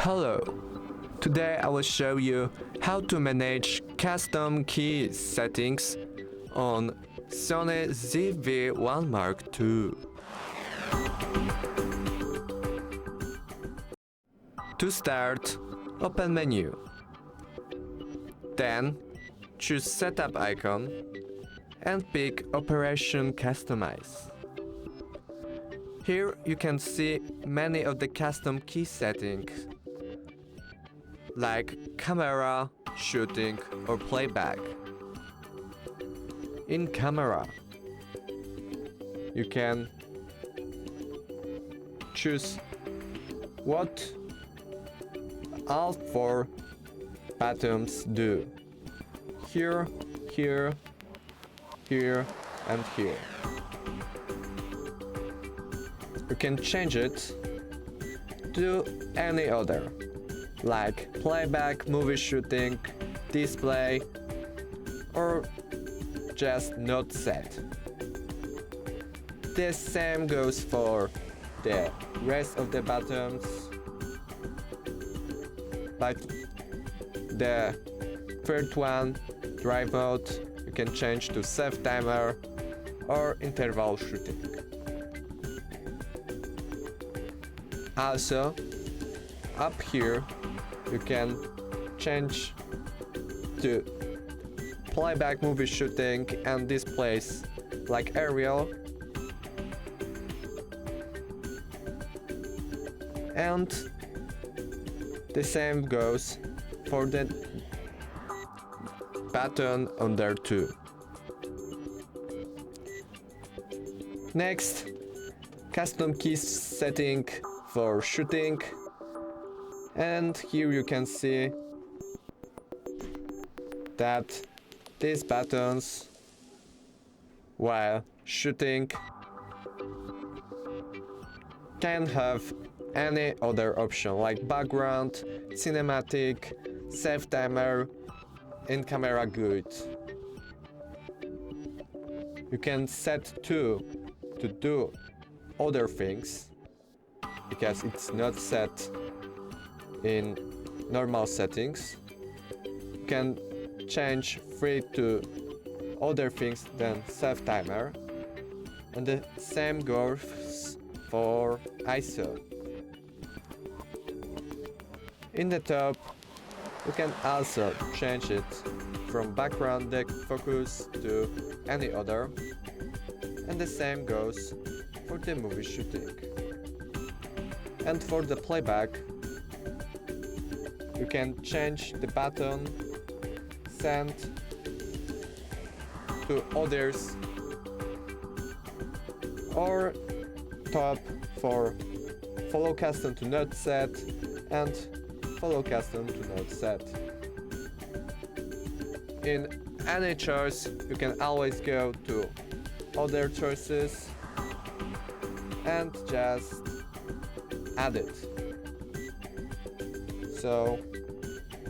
Hello! Today I will show you how to manage custom key settings on SONY ZV-1 II. To start, open menu. Then choose Setup icon and pick Operation Customize. Here you can see many of the custom key settings like camera, shooting or playback. In camera, you can choose what all four buttons do. Here, here, here and here. You can change it to any other, like playback, movie shooting, display, or just not set. The same goes for the rest of the buttons, like the third one, drive mode, you can change to self timer or interval shooting. Also, up here you can change to playback, movie shooting and displays like aerial, and the same goes for the button under 2. Next, custom key setting for shooting, and here you can see that these buttons while shooting can have any other option like background, cinematic, self timer and camera good. You can set to do other things because it's not set in normal settings. You can change free to other things than self timer, and the same goes for ISO. In the top, you can also change it from background depth focus to any other, and the same goes for the movie shooting. And for the playback, you can change the button send to others or top for follow custom to not set and follow custom to not set. In any choice, you can always go to other choices and just add it. So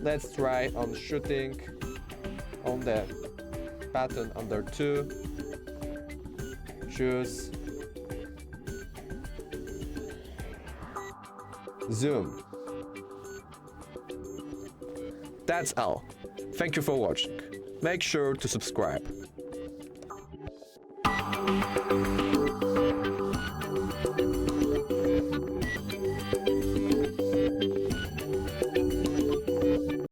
let's try on shooting on the button under 2. Choose zoom. That's all. Thank you for watching. Make sure to subscribe.